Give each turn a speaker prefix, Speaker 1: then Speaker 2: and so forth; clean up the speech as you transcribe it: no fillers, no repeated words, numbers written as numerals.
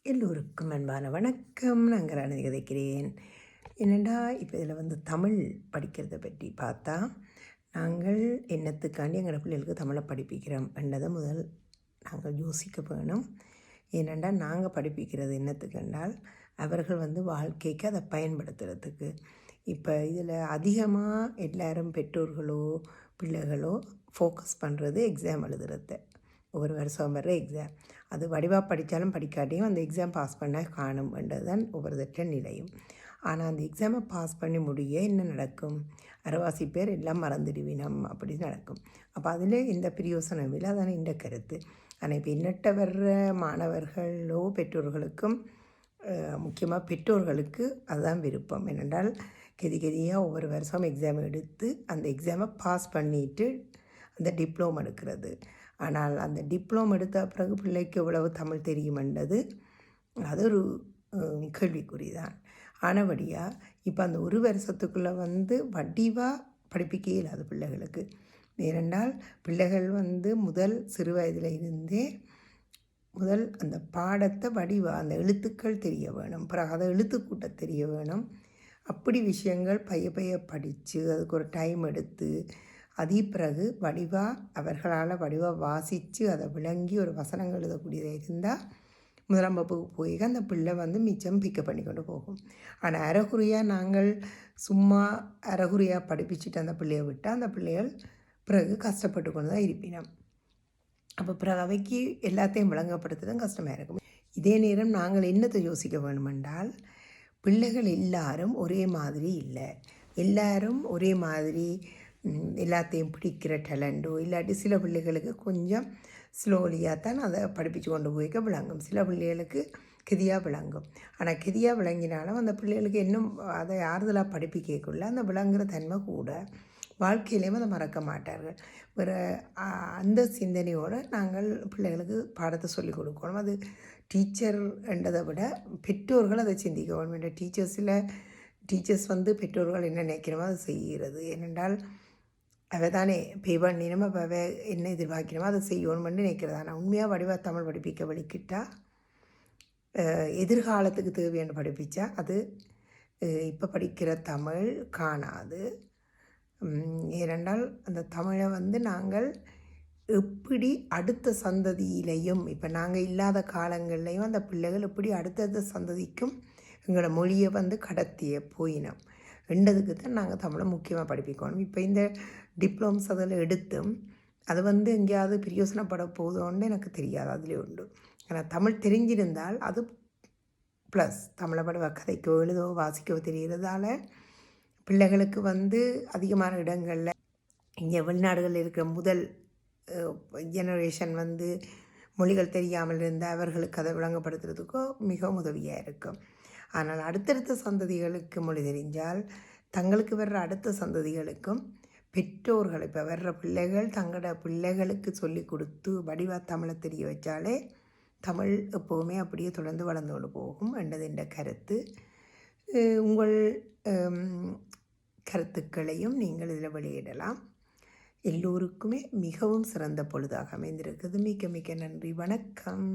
Speaker 1: எல்லோருக்கும் அன்பான வணக்கம். நாங்கள் அனுதி கதைக்கிறேன். என்னடா இப்போ இதில் தமிழ் படிக்கிறத பற்றி பார்த்தா, நாங்கள் என்னத்துக்காண்டி எங்களோட பிள்ளைகளுக்கு தமிழை படிப்பிக்கிறோம் என்றதை முதல் நாங்கள் யோசிக்க வேணும். ஏனெண்டா நாங்கள் படிப்பிக்கிறது என்னத்துக்கென்றால் அவர்கள் வாழ்க்கைக்கு அதை பயன்படுத்துகிறதுக்கு. இப்போ இதில் அதிகமாக எல்லாரும் பெற்றோர்களோ பிள்ளைகளோ ஃபோக்கஸ் பண்ணுறது எக்ஸாம் எழுதுறது. ஒரு வருஷம் வர்ற எக்ஸாம் அது வடிவாக படித்தாலும் படிக்காட்டியும் அந்த எக்ஸாம் பாஸ் பண்ண காணும் என்றது தான் ஒவ்வொருத்தட்ட நிலையும். ஆனால் அந்த எக்ஸாமை பாஸ் பண்ணி முடிய என்ன நடக்கும்? அரைவாசி பேர் எல்லாம் மறந்துடுவினம் அப்படி நடக்கும். அப்போ அதில் எந்த பிரயோசனம் இல்லை. அதான இந்த கருத்து. ஆனால் இப்போ இன்னட்ட வர்ற மாணவர்களோ பெற்றோர்களுக்கும் முக்கியமாக பெற்றோர்களுக்கு அதுதான் விருப்பம். என்னென்றால் கெதியாக ஒவ்வொரு வருஷம் எக்ஸாம் எடுத்து அந்த எக்ஸாமை பாஸ் பண்ணிவிட்டு அந்த டிப்ளோமா எடுக்கிறது. ஆனால் அந்த டிப்ளோமா எடுத்த பிறகு பிள்ளைக்கு எவ்வளவு தமிழ் தெரியுமென்றது அது ஒரு கேள்விக்குறிதான். ஆனபடியாக இப்போ அந்த ஒரு வருஷத்துக்குள்ளே வடிவாக படிப்பிக்க இல்லாத பிள்ளைகளுக்கு. ஏனென்றால் பிள்ளைகள் முதல் சிறு வயதில் இருந்தே முதல் அந்த பாடத்தை வடிவாக அந்த எழுத்துக்கள் தெரிய வேணும், பிறகு அதை எழுத்துக்கூட்ட தெரிய வேணும். அப்படி விஷயங்கள் பைய படித்து அதுக்கு ஒரு டைம் எடுத்து அதே பிறகு வடிவாக அவர்களால் வடிவாக வாசித்து அதை விளங்கி ஒரு வசனங்கள் எழுதக்கூடியதாக இருந்தால் முதலாம் வகுப்புக்கு போய் அந்த பிள்ளை மிச்சம் பிக்கப் பண்ணி கொண்டு போகும். ஆனால் அரைகுறையாக நாங்கள் சும்மா அரைகுறையாக படிப்பிச்சுட்டு அந்த பிள்ளையை விட்டால் அந்த பிள்ளைகள் பிறகு கஷ்டப்பட்டு கொண்டு தான் இருப்பினோம். அப்போ பிறகு அவைக்கு எல்லாத்தையும் விளங்கப்படுத்துறதும் கஷ்டமாக இருக்கும். இதே நேரம் நாங்கள் என்னத்தை யோசிக்க வேணுமென்றால், பிள்ளைகள் எல்லாரும் ஒரே மாதிரி இல்லை. எல்லாரும் ஒரே மாதிரி எல்லாத்தையும் பிடிக்கிற டேலண்டோ இல்லாட்டி சில பிள்ளைகளுக்கு கொஞ்சம் ஸ்லோலியாக தான் அதை படிப்பிச்சு கொண்டு போய்க்க விளங்கும். சில பிள்ளைகளுக்கு கெதியாக விளங்கும். ஆனால் கெதியாக விளங்கினாலும் அந்த பிள்ளைகளுக்கு இன்னும் அதை ஆறுதலாக படிப்பிக்கக்குள்ள அந்த விளங்குகிற தன்மை கூட வாழ்க்கையிலையும் அதை மறக்க மாட்டார்கள். வேறு அந்த சிந்தனையோடு நாங்கள் பிள்ளைகளுக்கு பாடத்தை சொல்லிக் கொடுக்கணும். அது டீச்சர் என்றதை விட பெற்றோர்கள் அதை சிந்திக்க வேணும். என்ற டீச்சர்ஸ் பெற்றோர்கள் என்ன நினைக்கிறோமோ அதை செய்கிறது. ஏனென்றால் அவ தானே பே பண்ணினோம், அப்போ அவ என்ன எதிர்பார்க்கணுமோ அதை செய்யணும்னு நினைக்கிறது. ஆனால் உண்மையாக வடிவாக தமிழ் படிப்பிக்க வலிக்கிட்டால் எதிர்காலத்துக்கு தேவையான படிப்பிச்சா அது இப்போ படிக்கிற தமிழ் காணாது. ஏனென்றால் அந்த தமிழை நாங்கள் எப்படி அடுத்த சந்ததியிலையும் இப்போ நாங்கள் இல்லாத காலங்கள்லையும் அந்த பிள்ளைகள் எப்படி அடுத்தடுத்த சந்ததிக்கும் எங்களோட மொழியை கடத்திய போயினோம் ரெண்டதுக்கு தான் நாங்கள் தமிழை முக்கியமாக படிப்பிக்கணும். இப்போ இந்த டிப்ளோம்ஸ் அதில் எடுத்தும் அது எங்கேயாவது பிரயோசனப்பட போதோன்னு எனக்கு தெரியாது. அதிலே உண்டு. ஆனால் தமிழ் தெரிஞ்சிருந்தால் அது ப்ளஸ். தமிழை பட கதைக்கோ எழுதோ வாசிக்கவோ தெரிகிறதால பிள்ளைகளுக்கு அதிகமான இடங்களில் இங்கே வெளிநாடுகளில் இருக்கிற முதல் ஜெனரேஷன் மொழிகள் தெரியாமல் இருந்தால் அவர்களுக்கு அதை விளங்கப்படுத்துறதுக்கோ மிகவும் உதவியாக இருக்கும். ஆனால் அடுத்தடுத்த சந்ததிகளுக்கு மொழி தெரிஞ்சால் தங்களுக்கு வர்ற அடுத்த சந்ததிகளுக்கும் பெற்றோர்கள் இப்போ வர்ற பிள்ளைகள் தங்களோட பிள்ளைகளுக்கு சொல்லி கொடுத்து வடிவாக தமிழை தெரிய வச்சாலே தமிழ் எப்போவுமே அப்படியே தொடர்ந்து வளர்ந்து கொண்டு போகும் என்றது என்ற கருத்து. உங்கள் கருத்துக்களையும் நீங்கள் இதில் வெளியிடலாம். எல்லோருக்குமே மிகவும் சிறந்த பொழுதாக அமைந்திருக்குது. மிக்க மிக்க நன்றி. வணக்கம்.